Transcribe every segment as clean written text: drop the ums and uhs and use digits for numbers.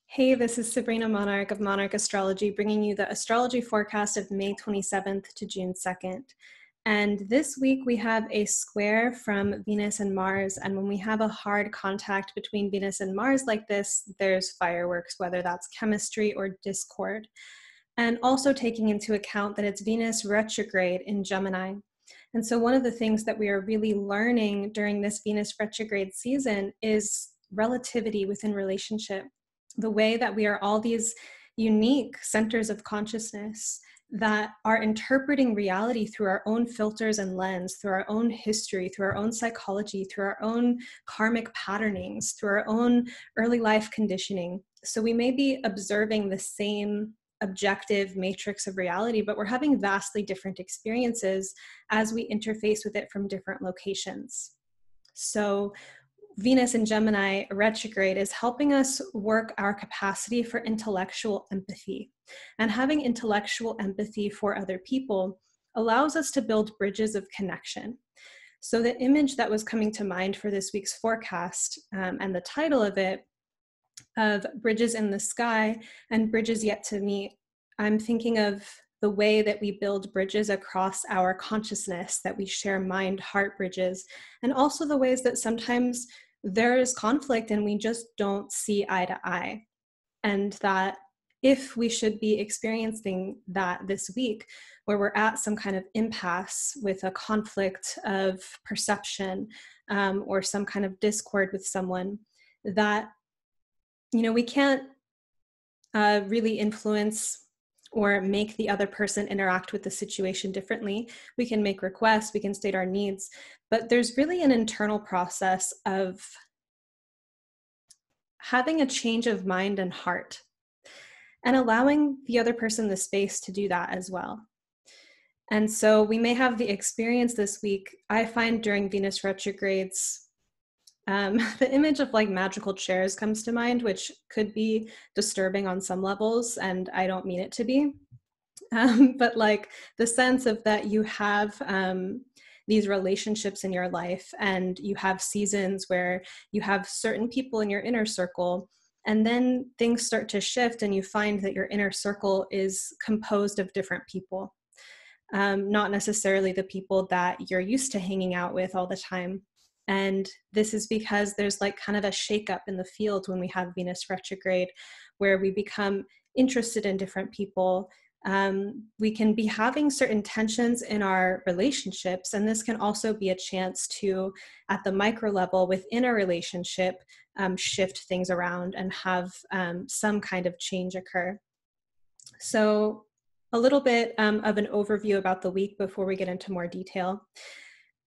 Hey, this is Sabrina Monarch of Monarch Astrology, bringing you the astrology forecast of May 27th to June 2nd. And this week we have a square from Venus and Mars. And when we have a hard contact between Venus and Mars like this, there's fireworks, whether that's chemistry or discord. And also taking into account that it's Venus retrograde in Gemini. And so one of the things that we are really learning during this Venus retrograde season is relativity within relationship. The way that we are all these unique centers of consciousness that are interpreting reality through our own filters and lens, through our own history, through our own psychology, through our own karmic patternings, through our own early life conditioning. So we may be observing the same objective matrix of reality, but we're having vastly different experiences as we interface with it from different locations. So Venus in Gemini retrograde is helping us work our capacity for intellectual empathy. And having intellectual empathy for other people allows us to build bridges of connection. So the image that was coming to mind for this week's forecast and the title of it, of Bridges in the Sky and Bridges Yet to Meet, I'm thinking of the way that we build bridges across our consciousness, that we share mind-heart bridges, and also the ways that sometimes there is conflict and we just don't see eye to eye. And that if we should be experiencing that this week, where we're at some kind of impasse with a conflict of perception or some kind of discord with someone, that we can't really influence or make the other person interact with the situation differently. We can make requests, we can state our needs, but there's really an internal process of having a change of mind and heart and allowing the other person the space to do that as well. And so we may have the experience this week. I find during Venus retrogrades, the image of like magical chairs comes to mind, which could be disturbing on some levels, and I don't mean it to be. But like the sense of that you have these relationships in your life, and you have seasons where you have certain people in your inner circle, and then things start to shift and you find that your inner circle is composed of different people, not necessarily the people that you're used to hanging out with all the time. And this is because there's like kind of a shakeup in the field when we have Venus retrograde, where we become interested in different people. We can be having certain tensions in our relationships, and this can also be a chance to, at the micro level within a relationship, shift things around and have some kind of change occur. So a little bit of an overview about the week before we get into more detail.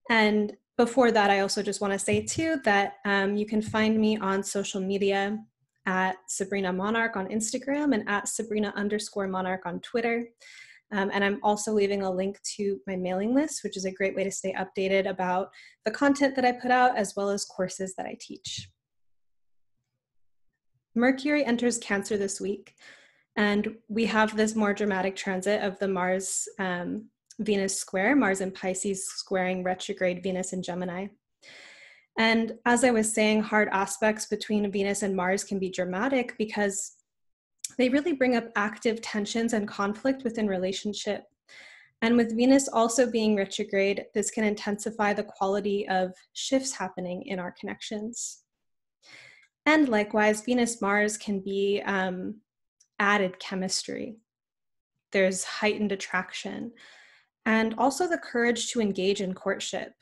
And before that, I also just want to say too that you can find me on social media at SabrinaMonarch on Instagram and at Sabrina_Monarch on Twitter. And I'm also leaving a link to my mailing list, which is a great way to stay updated about the content that I put out, as well as courses that I teach. Mercury enters Cancer this week, and we have this more dramatic transit of the Mars Venus square, Mars in Pisces squaring retrograde Venus in Gemini. And as I was saying, hard aspects between Venus and Mars can be dramatic because they really bring up active tensions and conflict within relationship. And with Venus also being retrograde, this can intensify the quality of shifts happening in our connections. And likewise, Venus-Mars can be added chemistry. There's heightened attraction, and also the courage to engage in courtship.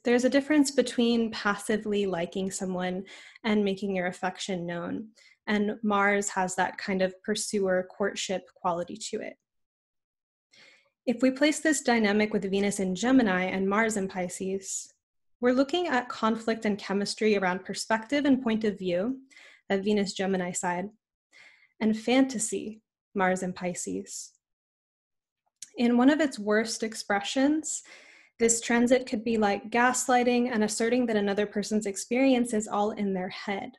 There's a difference between passively liking someone and making your affection known. And Mars has that kind of pursuer courtship quality to it. If we place this dynamic with Venus in Gemini and Mars in Pisces, we're looking at conflict and chemistry around perspective and point of view, that Venus Gemini side, and fantasy, Mars in Pisces. In one of its worst expressions, this transit could be like gaslighting and asserting that another person's experience is all in their head.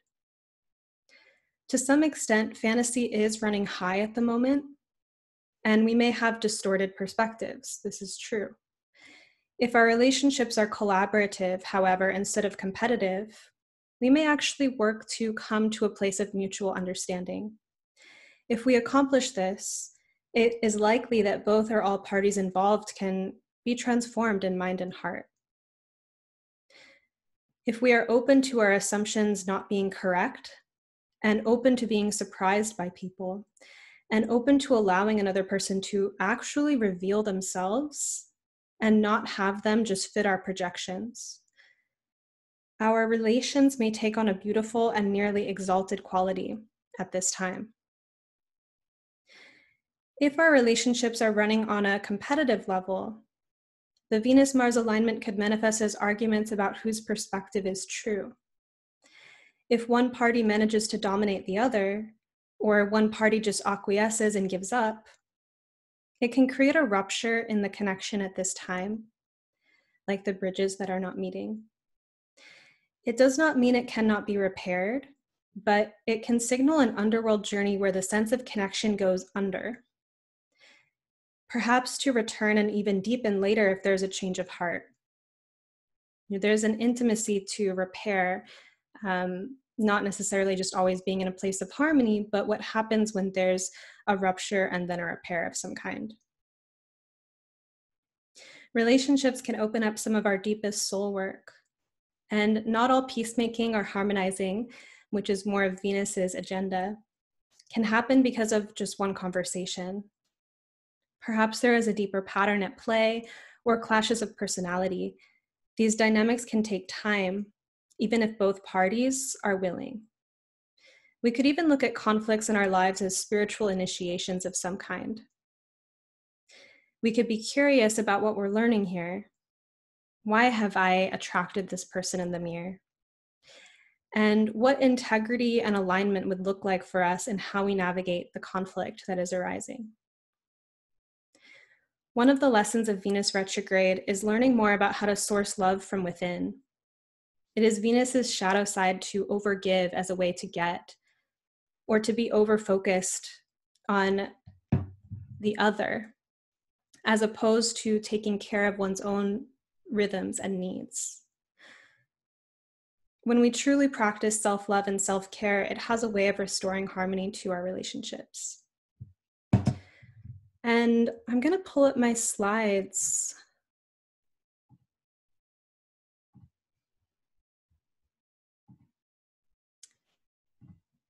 To some extent, fantasy is running high at the moment, and we may have distorted perspectives. This is true. If our relationships are collaborative, however, instead of competitive, we may actually work to come to a place of mutual understanding. If we accomplish this, it is likely that both or all parties involved can be transformed in mind and heart. If we are open to our assumptions not being correct, and open to being surprised by people, and open to allowing another person to actually reveal themselves and not have them just fit our projections, our relations may take on a beautiful and nearly exalted quality at this time. If our relationships are running on a competitive level, the Venus-Mars alignment could manifest as arguments about whose perspective is true. If one party manages to dominate the other, or one party just acquiesces and gives up, it can create a rupture in the connection at this time, like the bridges that are not meeting. It does not mean it cannot be repaired, but it can signal an underworld journey where the sense of connection goes under, perhaps to return and even deepen later if there's a change of heart. There's an intimacy to repair, not necessarily just always being in a place of harmony, but what happens when there's a rupture and then a repair of some kind. Relationships can open up some of our deepest soul work, and not all peacemaking or harmonizing, which is more of Venus's agenda, can happen because of just one conversation. Perhaps there is a deeper pattern at play or clashes of personality. These dynamics can take time, even if both parties are willing. We could even look at conflicts in our lives as spiritual initiations of some kind. We could be curious about what we're learning here. Why have I attracted this person in the mirror? And what integrity and alignment would look like for us in how we navigate the conflict that is arising. One of the lessons of Venus retrograde is learning more about how to source love from within. It is Venus's shadow side to overgive as a way to get, or to be over-focused on the other, as opposed to taking care of one's own rhythms and needs. When we truly practice self-love and self-care, it has a way of restoring harmony to our relationships. And I'm going to pull up my slides.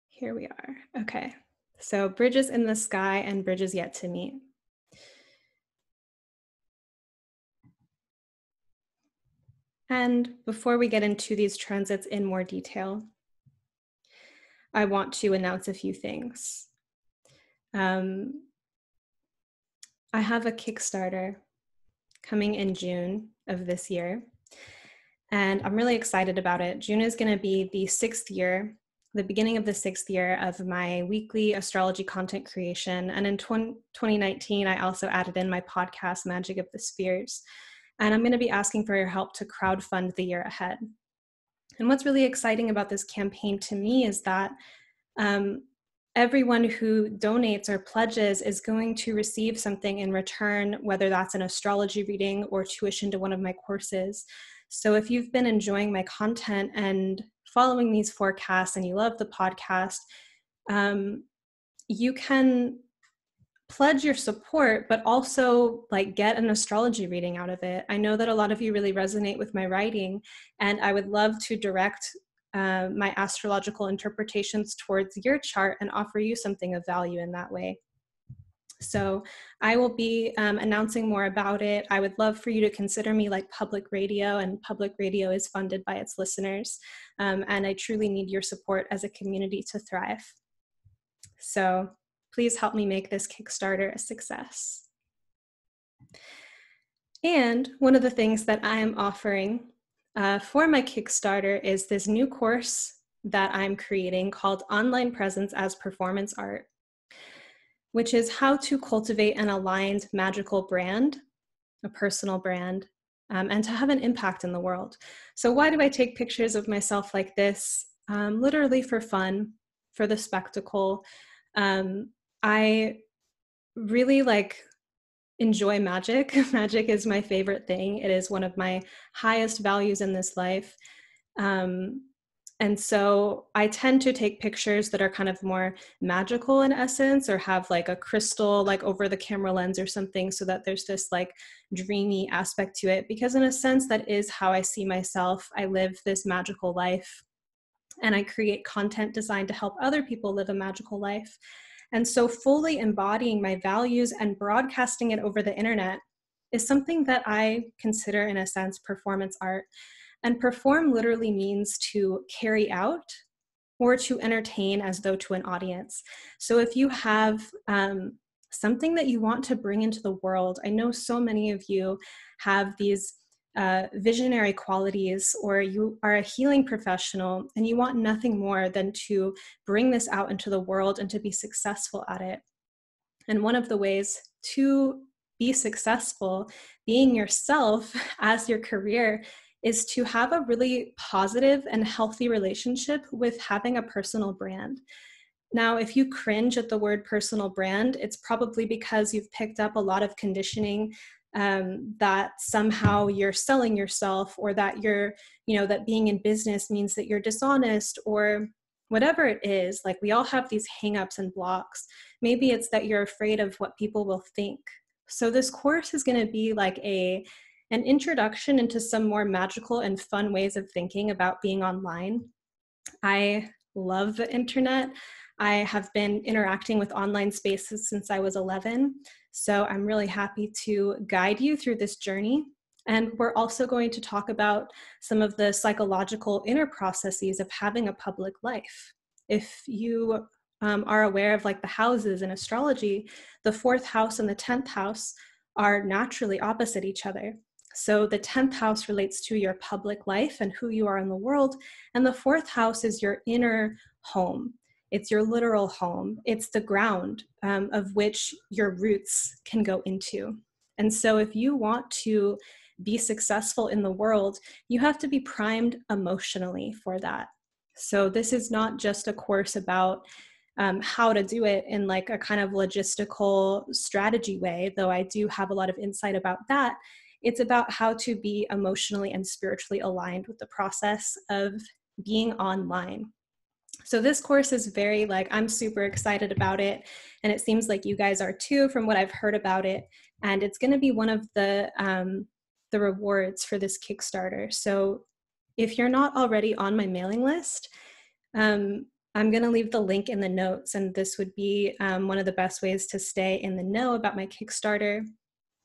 Here we are. Okay, so bridges in the sky and bridges yet to meet. And before we get into these transits in more detail, I want to announce a few things. I have a Kickstarter coming in June of this year, and I'm really excited about it. June is going to be the 6th year, the beginning of the 6th year of my weekly astrology content creation. And in 2019, I also added in my podcast, Magic of the Spheres. And I'm going to be asking for your help to crowdfund the year ahead. And what's really exciting about this campaign to me is that everyone who donates or pledges is going to receive something in return, whether that's an astrology reading or tuition to one of my courses. So if you've been enjoying my content and following these forecasts and you love the podcast, you can pledge your support, but also get an astrology reading out of it. I know that a lot of you really resonate with my writing, and I would love to direct my astrological interpretations towards your chart and offer you something of value in that way. So I will be announcing more about it. I would love for you to consider me like public radio, and public radio is funded by its listeners. And I truly need your support as a community to thrive. So please help me make this Kickstarter a success. And one of the things that I am offering for my Kickstarter is this new course that I'm creating called Online Presence as Performance Art, which is how to cultivate an aligned magical brand, a personal brand, and to have an impact in the world. So why do I take pictures of myself like this? Literally for fun, for the spectacle. I really enjoy magic. Magic is my favorite thing. It is one of my highest values in this life. And so I tend to take pictures that are kind of more magical in essence, or have like a crystal like over the camera lens or something, so that there's this like dreamy aspect to it, because in a sense that is how I see myself. I live this magical life, and I create content designed to help other people live a magical life. And so fully embodying my values and broadcasting it over the internet is something that I consider, in a sense, performance art. And perform literally means to carry out or to entertain as though to an audience. So if you have something that you want to bring into the world, I know so many of you have these visionary qualities, or you are a healing professional and you want nothing more than to bring this out into the world and to be successful at it. And one of the ways to be successful, being yourself as your career, is to have a really positive and healthy relationship with having a personal brand. Now, if you cringe at the word personal brand, it's probably because you've picked up a lot of conditioning that somehow you're selling yourself, or that that being in business means that you're dishonest, or whatever it is. Like, we all have these hangups and blocks. Maybe it's that you're afraid of what people will think. So this course is going to be like an introduction into some more magical and fun ways of thinking about being online. I love the internet. I have been interacting with online spaces since I was 11. So I'm really happy to guide you through this journey. And we're also going to talk about some of the psychological inner processes of having a public life. If you are aware of like the houses in astrology, the 4th house and the 10th house are naturally opposite each other. So the 10th house relates to your public life and who you are in the world. And the 4th house is your inner home. It's your literal home. It's the ground of which your roots can go into. And so if you want to be successful in the world, you have to be primed emotionally for that. So this is not just a course about how to do it in like a kind of logistical strategy way, though I do have a lot of insight about that. It's about how to be emotionally and spiritually aligned with the process of being online. So this course is very I'm super excited about it. And it seems like you guys are too, from what I've heard about it. And it's going to be one of the rewards for this Kickstarter. So if you're not already on my mailing list, I'm going to leave the link in the notes. And this would be one of the best ways to stay in the know about my Kickstarter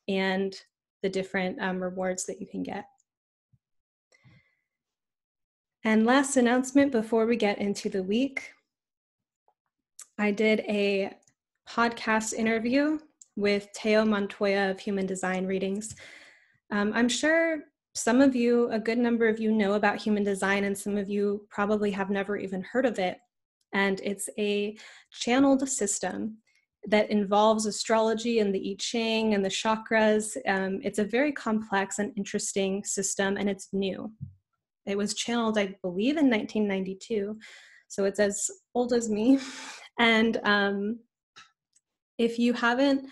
and the different rewards that you can get. And last announcement before we get into the week, I did a podcast interview with Teo Montoya of Human Design Readings. I'm sure some of you, a good number of you, know about human design, and some of you probably have never even heard of it. And it's a channeled system that involves astrology and the I Ching and the chakras. It's a very complex and interesting system, and it's new. It was channeled, I believe, in 1992, so it's as old as me. And if you haven't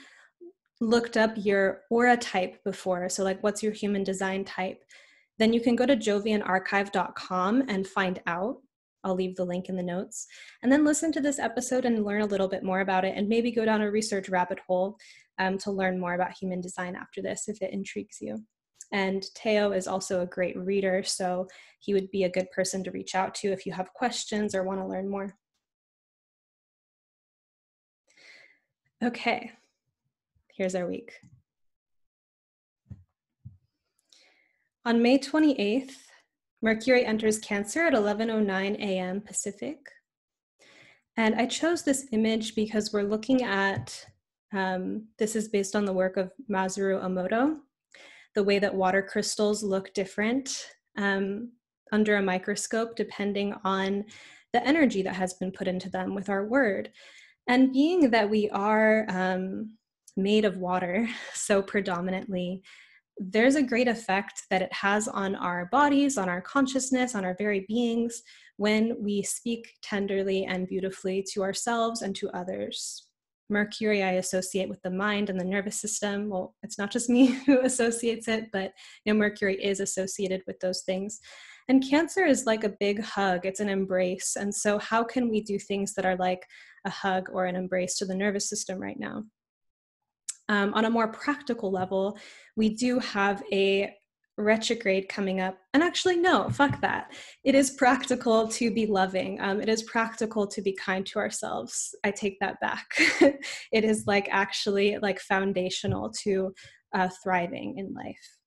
looked up your aura type before, so like what's your human design type, then you can go to jovianarchive.com and find out. I'll leave the link in the notes. And then listen to this episode and learn a little bit more about it, and maybe go down a research rabbit hole to learn more about human design after this, if it intrigues you. And Teo is also a great reader, so he would be a good person to reach out to if you have questions or want to learn more. Okay, here's our week. On May 28th, Mercury enters Cancer at 11:09 a.m. Pacific. And I chose this image because we're looking at, this is based on the work of Masaru Emoto, the way that water crystals look different under a microscope depending on the energy that has been put into them with our word. And being that we are made of water so predominantly, there's a great effect that it has on our bodies, on our consciousness, on our very beings, when we speak tenderly and beautifully to ourselves and to others. Mercury I associate with the mind and the nervous system. Well, it's not just me who associates it, but Mercury is associated with those things. And Cancer is like a big hug, it's an embrace. And so how can we do things that are like a hug or an embrace to the nervous system right now? On a more practical level, we do have a retrograde coming up. And actually, no, fuck that. It is practical to be loving. It is practical to be kind to ourselves. I take that back. It is like actually like foundational to thriving in life.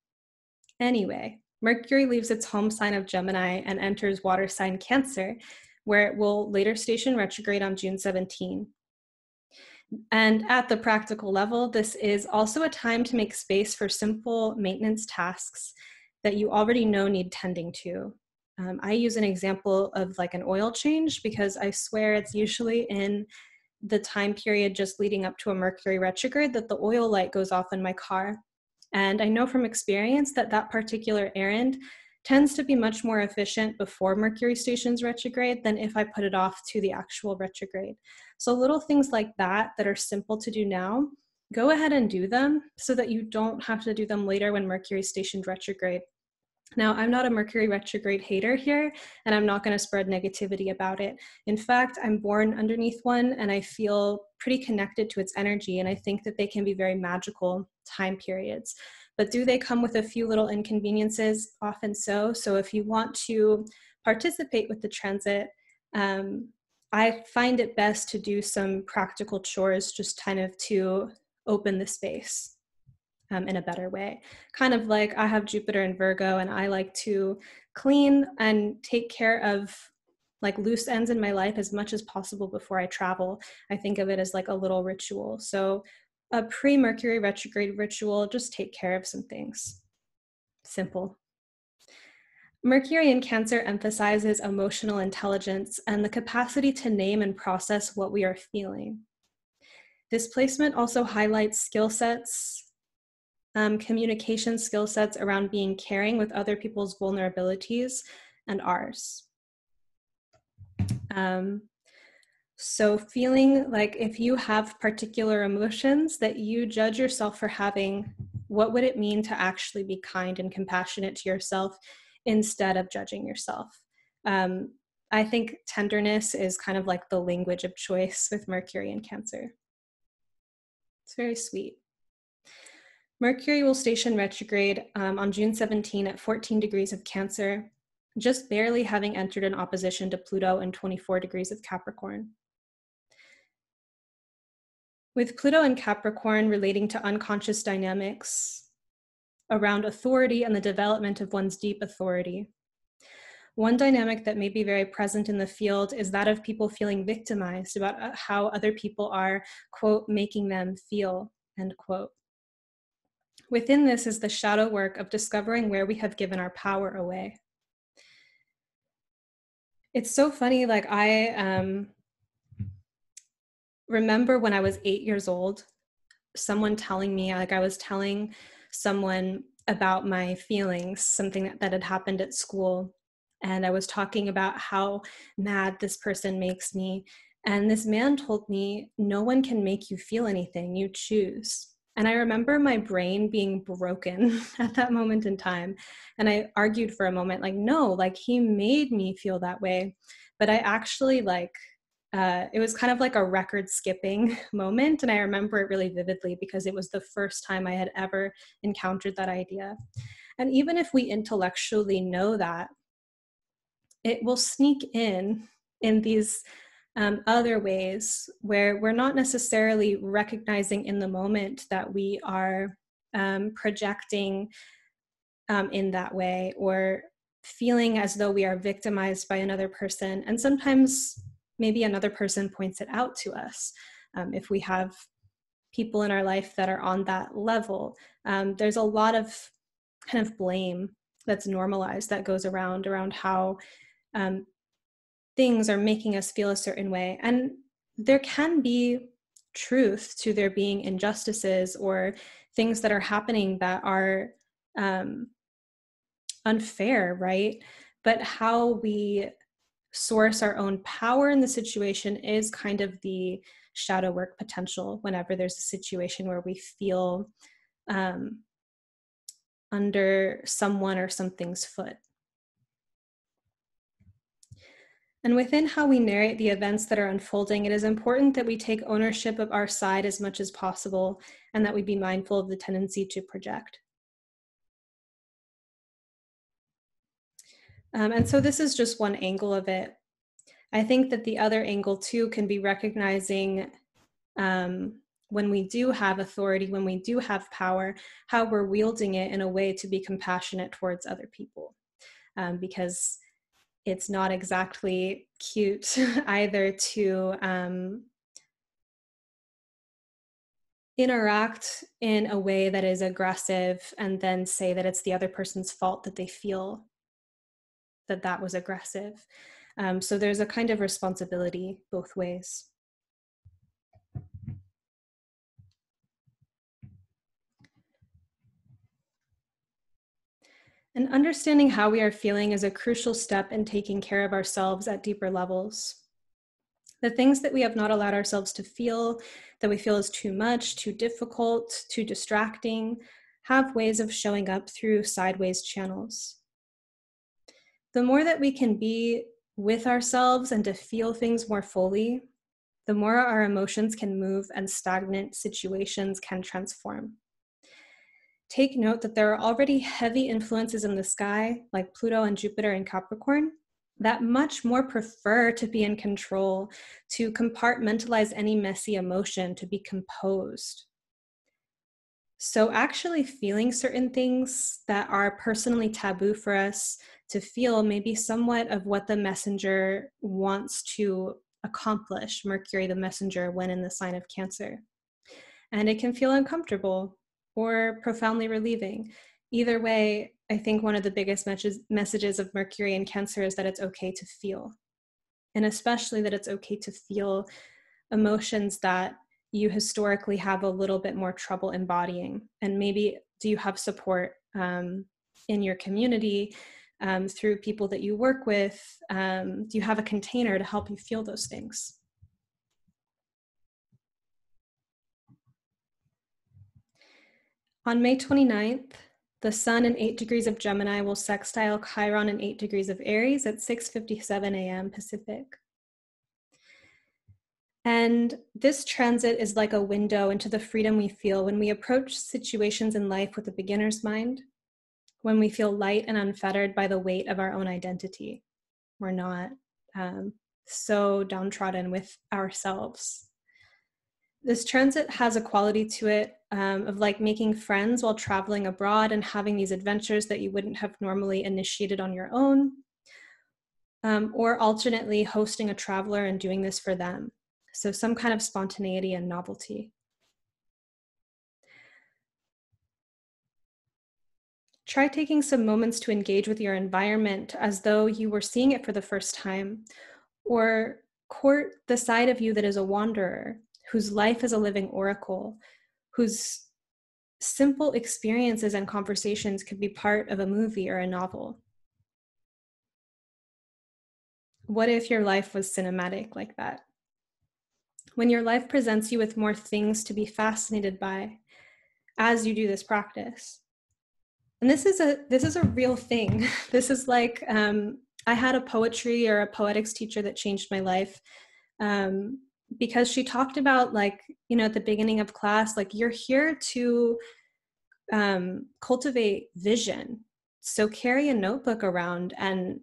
Anyway, Mercury leaves its home sign of Gemini and enters water sign Cancer, where it will later station retrograde on June 17. And at the practical level, this is also a time to make space for simple maintenance tasks that you already know need tending to. I use an example of like an oil change because I swear it's usually in the time period just leading up to a Mercury retrograde that the oil light goes off in my car. And I know from experience that that particular errand tends to be much more efficient before Mercury stations retrograde than if I put it off to the actual retrograde. So little things like that that are simple to do now, go ahead and do them so that you don't have to do them later when Mercury stationed retrograde. Now, I'm not a Mercury retrograde hater here, and I'm not going to spread negativity about it. In fact, I'm born underneath one, and I feel pretty connected to its energy, and I think that they can be very magical time periods. But do they come with a few little inconveniences? Often so. So if you want to participate with the transit, I find it best to do some practical chores just kind of to open the space. In a better way. Kind of like I have Jupiter in Virgo and I like to clean and take care of like loose ends in my life as much as possible before I travel. I think of it as like a little ritual. So a pre-Mercury retrograde ritual, just take care of some things. Simple. Mercury in Cancer emphasizes emotional intelligence and the capacity to name and process what we are feeling. This placement also highlights skill sets, communication skill sets around being caring with other people's vulnerabilities and ours. So feeling like if you have particular emotions that you judge yourself for having, what would it mean to actually be kind and compassionate to yourself instead of judging yourself? I think tenderness is kind of like the language of choice with Mercury and Cancer. It's very sweet. Mercury will station retrograde on June 17 at 14 degrees of Cancer, just barely having entered an opposition to Pluto in 24 degrees of Capricorn. With Pluto and Capricorn relating to unconscious dynamics around authority and the development of one's deep authority, one dynamic that may be very present in the field is that of people feeling victimized about how other people are, quote, making them feel, end quote. Within this is the shadow work of discovering where we have given our power away. It's so funny, like I remember when I was 8 years old, someone telling me, like I was telling someone about my feelings, something that had happened at school. And I was talking about how mad this person makes me. And this man told me, no one can make you feel anything, you choose. And I remember my brain being broken at that moment in time. And I argued for a moment, like, no, like he made me feel that way. But I actually it was kind of like a record skipping moment. And I remember it really vividly because it was the first time I had ever encountered that idea. And even if we intellectually know that, it will sneak in these other ways where we're not necessarily recognizing in the moment that we are projecting in that way or feeling as though we are victimized by another person. And sometimes maybe another person points it out to us. If we have people in our life that are on that level, there's a lot of kind of blame that's normalized that goes around how things are making us feel a certain way. And there can be truth to there being injustices or things that are happening that are unfair, right? But how we source our own power in the situation is kind of the shadow work potential whenever there's a situation where we feel under someone or something's foot. And within how we narrate the events that are unfolding, it is important that we take ownership of our side as much as possible, and that we be mindful of the tendency to project. And so this is just one angle of it. I think that the other angle too can be recognizing when we do have authority, when we do have power, how we're wielding it in a way to be compassionate towards other people. Because it's not exactly cute either to interact in a way that is aggressive and then say that it's the other person's fault that they feel that was aggressive. So there's a kind of responsibility both ways. And understanding how we are feeling is a crucial step in taking care of ourselves at deeper levels. The things that we have not allowed ourselves to feel, that we feel is too much, too difficult, too distracting, have ways of showing up through sideways channels. The more that we can be with ourselves and to feel things more fully, the more our emotions can move and stagnant situations can transform. Take note that there are already heavy influences in the sky, like Pluto and Jupiter in Capricorn, that much more prefer to be in control, to compartmentalize any messy emotion, to be composed. So actually feeling certain things that are personally taboo for us to feel may be somewhat of what the messenger wants to accomplish, Mercury the messenger, when in the sign of Cancer. And it can feel uncomfortable or profoundly relieving. Either way, I think one of the biggest messages of Mercury and Cancer is that it's okay to feel. And especially that it's okay to feel emotions that you historically have a little bit more trouble embodying. And maybe do you have support in your community through people that you work with? Do you have a container to help you feel those things? On May 29th, the sun in 8 degrees of Gemini will sextile Chiron in 8 degrees of Aries at 6:57 a.m. Pacific. And this transit is like a window into the freedom we feel when we approach situations in life with a beginner's mind, when we feel light and unfettered by the weight of our own identity. We're not so downtrodden with ourselves. This transit has a quality to it of like making friends while traveling abroad and having these adventures that you wouldn't have normally initiated on your own, or alternately hosting a traveler and doing this for them. So some kind of spontaneity and novelty. Try taking some moments to engage with your environment as though you were seeing it for the first time, or court the side of you that is a wanderer, whose life is a living oracle, whose simple experiences and conversations could be part of a movie or a novel. What if your life was cinematic like that? When your life presents you with more things to be fascinated by as you do this practice. And this is a real thing. This is like, I had a poetry or a poetics teacher that changed my life because she talked about, like, you know, at the beginning of class, like, you're here to cultivate vision. So carry a notebook around and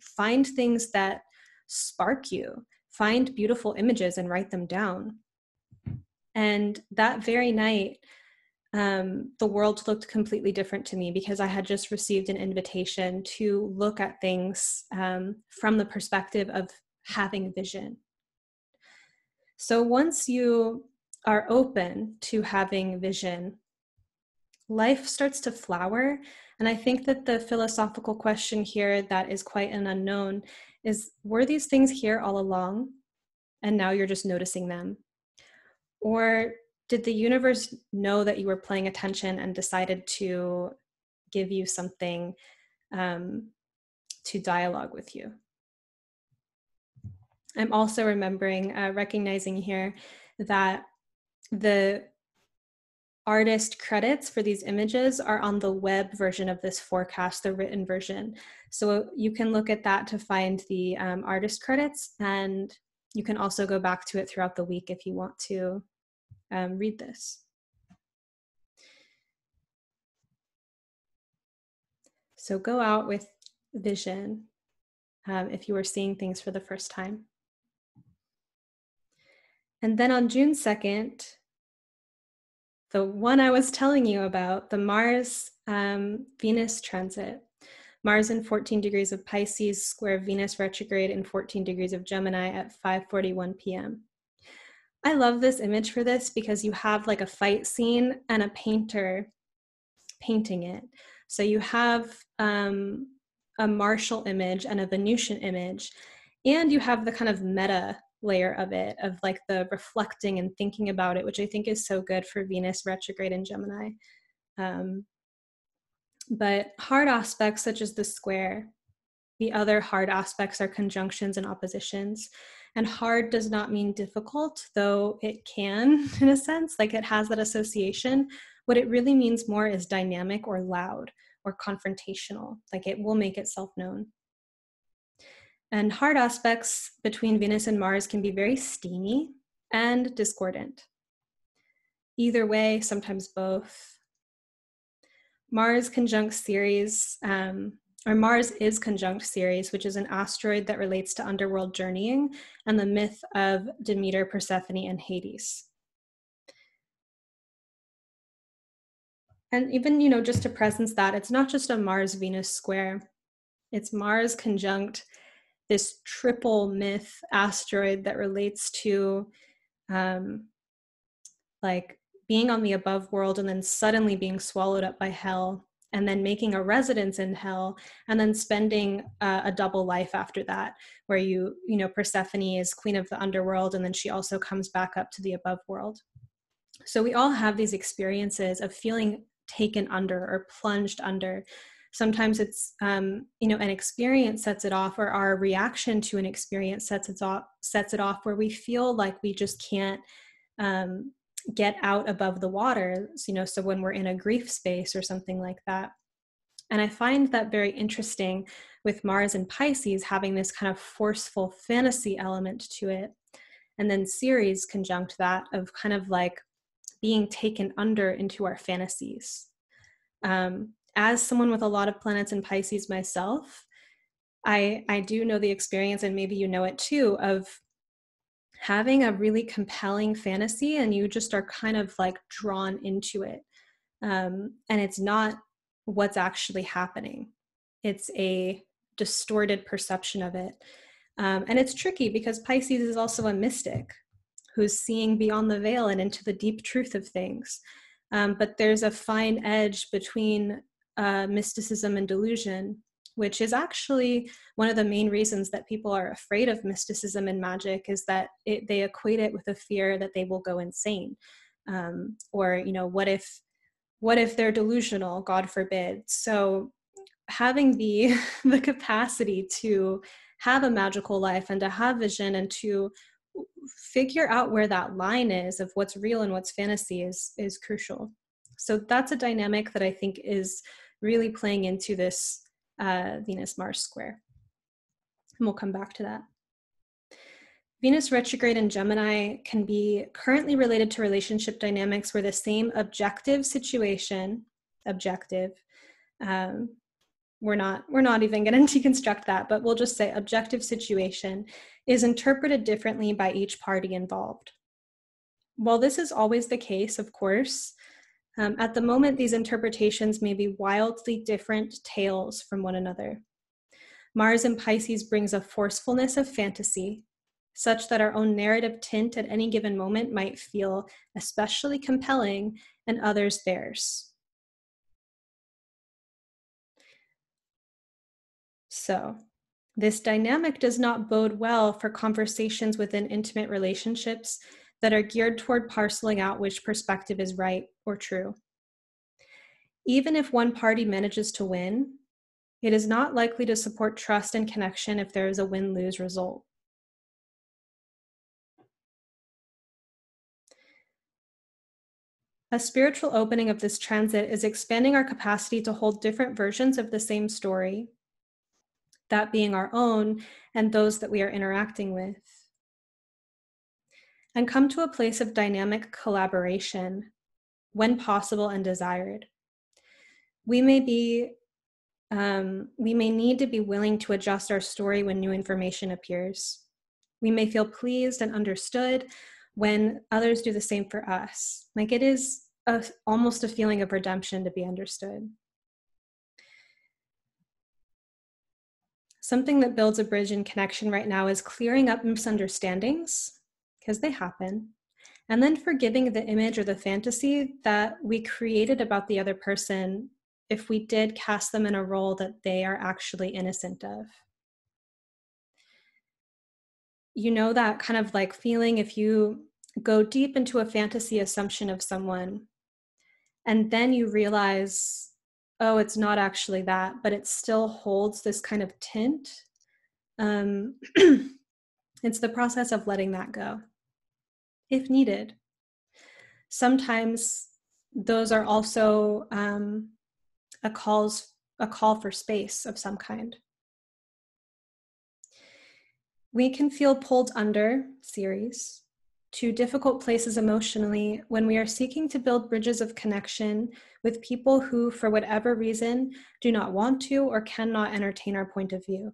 find things that spark you. Find beautiful images and write them down. And that very night, the world looked completely different to me because I had just received an invitation to look at things from the perspective of having vision. So once you are open to having vision, life starts to flower. And I think that the philosophical question here that is quite an unknown is, were these things here all along and now you're just noticing them? Or did the universe know that you were paying attention and decided to give you something to dialogue with you? I'm also recognizing here that artist credits for these images are on the web version of this forecast, the written version. So you can look at that to find the artist credits, and you can also go back to it throughout the week if you want to read this. So go out with vision if you are seeing things for the first time. And then on June 2nd, the one I was telling you about, the Mars Venus transit. Mars in 14 degrees of Pisces, square Venus retrograde in 14 degrees of Gemini at 5:41 p.m. I love this image for this because you have like a fight scene and a painter painting it. So you have a martial image and a Venusian image, and you have the kind of meta layer of it, of like the reflecting and thinking about it, which I think is so good for Venus retrograde in Gemini. But hard aspects such as the square, the other hard aspects are conjunctions and oppositions. And hard does not mean difficult, though it can in a sense, like it has that association. What it really means more is dynamic or loud or confrontational, like it will make itself known. And hard aspects between Venus and Mars can be very steamy and discordant. Either way, sometimes both. Mars conjunct Ceres, or Mars is conjunct Ceres, which is an asteroid that relates to underworld journeying and the myth of Demeter, Persephone, and Hades. And even, just to presence that, it's not just a Mars-Venus square. It's Mars conjunct this triple myth asteroid that relates to like being on the above world and then suddenly being swallowed up by hell, and then making a residence in hell, and then spending a double life after that, where Persephone is queen of the underworld, and then she also comes back up to the above world. So we all have these experiences of feeling taken under or plunged under. Sometimes it's, an experience sets it off, or our reaction to an experience sets it off, where we feel like we just can't get out above the water, so when we're in a grief space or something like that. And I find that very interesting with Mars and Pisces having this kind of forceful fantasy element to it. And then Ceres conjunct that of kind of like being taken under into our fantasies. As someone with a lot of planets in Pisces myself, I do know the experience, and maybe you know it too, of having a really compelling fantasy and you just are kind of like drawn into it. And it's not what's actually happening. It's a distorted perception of it. And it's tricky because Pisces is also a mystic who's seeing beyond the veil and into the deep truth of things. But there's a fine edge between mysticism and delusion, which is actually one of the main reasons that people are afraid of mysticism and magic, is that they equate it with a fear that they will go insane. Or, what if they're delusional, God forbid. So having the capacity to have a magical life and to have vision and to figure out where that line is of what's real and what's fantasy is crucial. So that's a dynamic that I think is really playing into this Venus-Mars square. And we'll come back to that. Venus retrograde in Gemini can be currently related to relationship dynamics where the same objective situation, we're not even going to deconstruct that, but we'll just say objective situation is interpreted differently by each party involved. While this is always the case, of course, at the moment, these interpretations may be wildly different tales from one another. Mars in Pisces brings a forcefulness of fantasy, such that our own narrative tint at any given moment might feel especially compelling and others theirs. So, this dynamic does not bode well for conversations within intimate relationships that are geared toward parceling out which perspective is right or true. Even if one party manages to win, it is not likely to support trust and connection if there is a win-lose result. A spiritual opening of this transit is expanding our capacity to hold different versions of the same story, that being our own and those that we are interacting with, and come to a place of dynamic collaboration when possible and desired. We may need to be willing to adjust our story when new information appears. We may feel pleased and understood when others do the same for us. Like, it is almost a feeling of redemption to be understood. Something that builds a bridge in connection right now is clearing up misunderstandings, because they happen, and then forgiving the image or the fantasy that we created about the other person if we did cast them in a role that they are actually innocent of. You know, that kind of like feeling if you go deep into a fantasy assumption of someone and then you realize, oh, it's not actually that, but it still holds this kind of tint. It's the process of letting that go, if needed. Sometimes those are also a call for space of some kind. We can feel pulled under, series, to difficult places emotionally when we are seeking to build bridges of connection with people who, for whatever reason, do not want to or cannot entertain our point of view.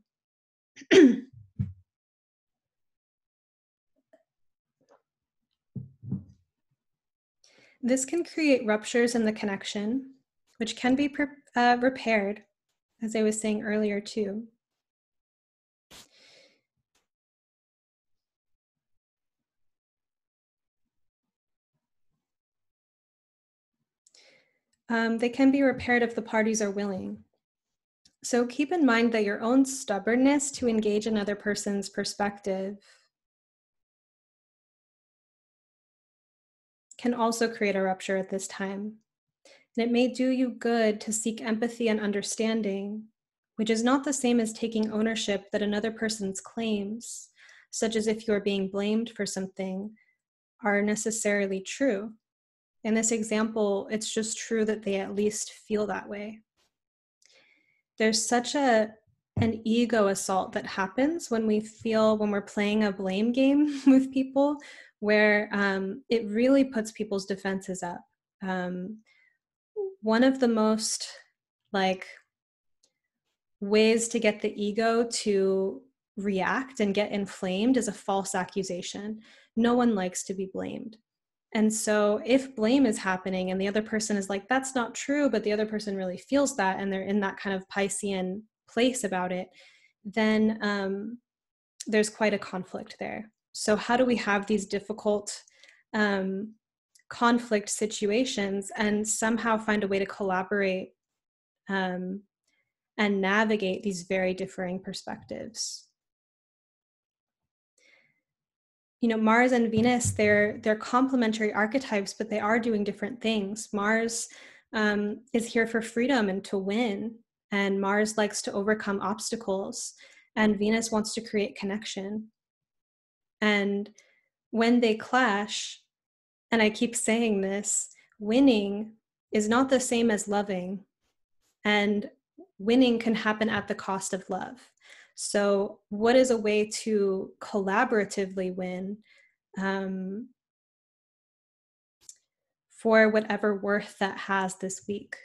This can create ruptures in the connection, which can be repaired, as I was saying earlier too. They can be repaired if the parties are willing. So keep in mind that your own stubbornness to engage another person's perspective can also create a rupture at this time. And it may do you good to seek empathy and understanding, which is not the same as taking ownership that another person's claims, such as if you're being blamed for something, are necessarily true. In this example, it's just true that they at least feel that way. There's such an ego assault that happens when we're playing a blame game with people, where it really puts people's defenses up. One of the most ways to get the ego to react and get inflamed is a false accusation. No one likes to be blamed. And so if blame is happening and the other person is like, that's not true, but the other person really feels that, and they're in that kind of Piscean place about it, then there's quite a conflict there. So how do we have these difficult conflict situations and somehow find a way to collaborate and navigate these very differing perspectives? You know, Mars and Venus, they're complementary archetypes, but they are doing different things. Mars is here for freedom and to win, and Mars likes to overcome obstacles, and Venus wants to create connection. And when they clash, and I keep saying this, winning is not the same as loving, and winning can happen at the cost of love. So what is a way to collaboratively win for whatever worth that has this week?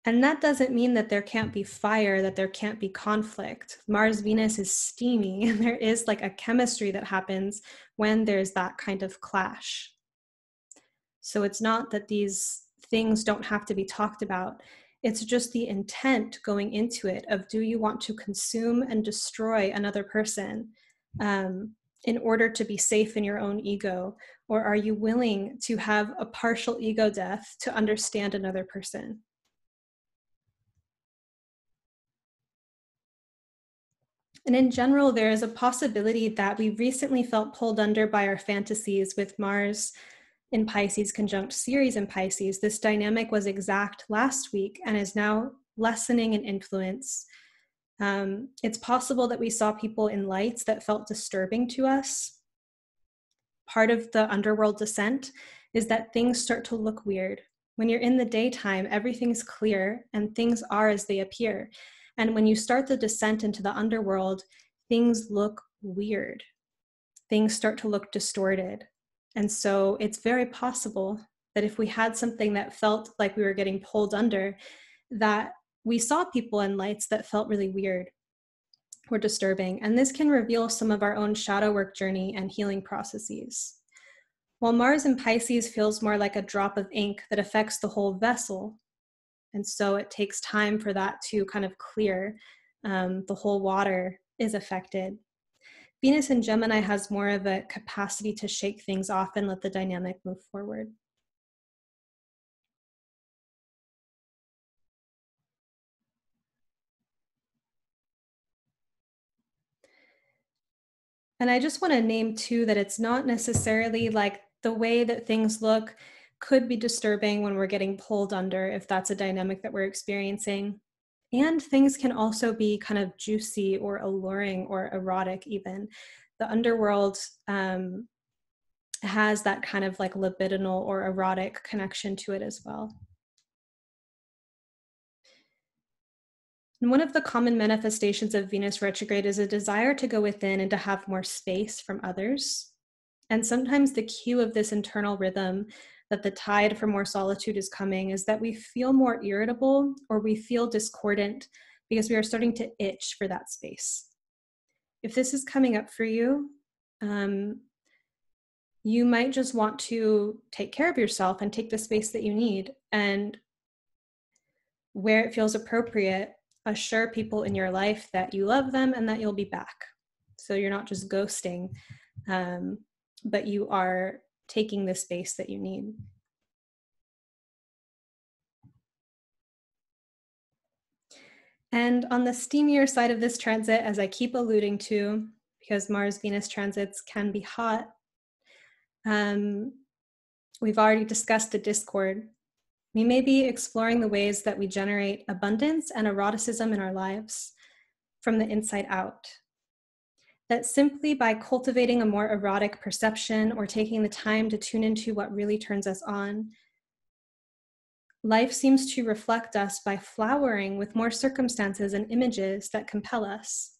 And that doesn't mean that there can't be fire, that there can't be conflict. Mars Venus is steamy, and there is like a chemistry that happens when there's that kind of clash. So it's not that these things don't have to be talked about. It's just the intent going into it of, do you want to consume and destroy another person in order to be safe in your own ego? Or are you willing to have a partial ego death to understand another person? And in general, there is a possibility that we recently felt pulled under by our fantasies with Mars in Pisces conjunct Ceres in Pisces. This dynamic was exact last week and is now lessening in influence. It's possible that we saw people in lights that felt disturbing to us. part of the underworld descent is that things start to look weird. When you're in the daytime, everything's clear and things are as they appear. And when you start the descent into the underworld, things look weird. Things start to look distorted. And so it's very possible that if we had something that felt like we were getting pulled under, that we saw people and lights that felt really weird or disturbing. And this can reveal some of our own shadow work journey and healing processes. While Mars in Pisces feels more like a drop of ink that affects the whole vessel. And so it takes time for that to kind of clear. The whole water is affected. Venus in Gemini has more of a capacity to shake things off and let the dynamic move forward. And I just want to name too that it's not necessarily like the way that things look could be disturbing when we're getting pulled under, if that's a dynamic that we're experiencing. And things can also be kind of juicy or alluring or erotic even. The underworld has that kind of like libidinal or erotic connection to it as well. And one of the common manifestations of Venus retrograde is a desire to go within and to have more space from others. And sometimes the cue of this internal rhythm that the tide for more solitude is coming is that we feel more irritable or we feel discordant because we are starting to itch for that space. If this is coming up for you, you might just want to take care of yourself and take the space that you need. And where it feels appropriate, assure people in your life that you love them and that you'll be back. So you're not just ghosting, but you are taking the space that you need. And on the steamier side of this transit, as I keep alluding to, because Mars-Venus transits can be hot, we've already discussed the discord. We may be exploring the ways that we generate abundance and eroticism in our lives from the inside out. That simply by cultivating a more erotic perception or taking the time to tune into what really turns us on, life seems to reflect us by flowering with more circumstances and images that compel us.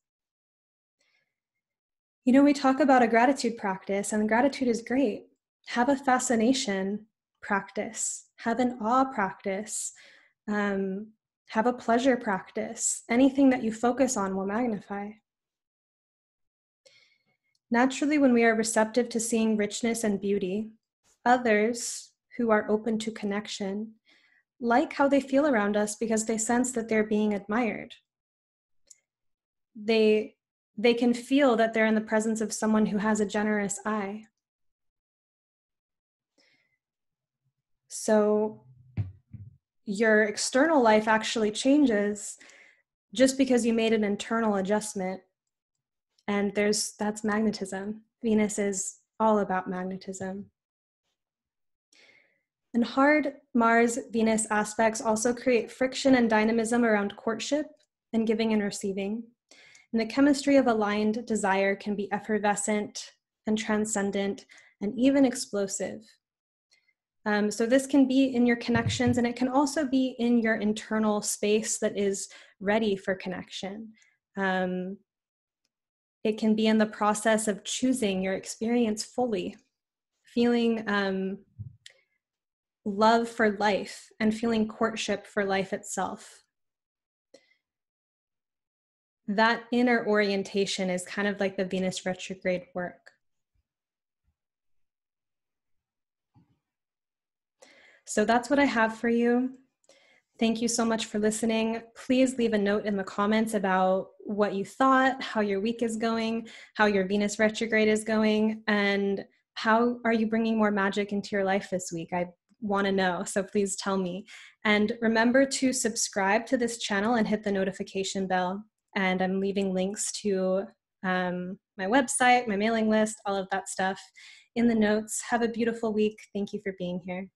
You know, we talk about a gratitude practice, and gratitude is great. Have a fascination practice, have an awe practice, have a pleasure practice. Anything that you focus on will magnify. Naturally, when we are receptive to seeing richness and beauty, others who are open to connection like how they feel around us because they sense that they're being admired. They can feel that they're in the presence of someone who has a generous eye. So your external life actually changes just because you made an internal adjustment. And that's magnetism. Venus is all about magnetism. And hard Mars-Venus aspects also create friction and dynamism around courtship and giving and receiving. And the chemistry of aligned desire can be effervescent and transcendent and even explosive. So this can be in your connections, and it can also be in your internal space that is ready for connection. It can be in the process of choosing your experience fully, feeling love for life and feeling courtship for life itself. That inner orientation is kind of like the Venus retrograde work. So that's what I have for you. Thank you so much for listening. Please leave a note in the comments about what you thought, how your week is going, how your Venus retrograde is going, and how are you bringing more magic into your life this week? I want to know, so please tell me. And remember to subscribe to this channel and hit the notification bell. And I'm leaving links to my website, my mailing list, all of that stuff in the notes. Have a beautiful week. Thank you for being here.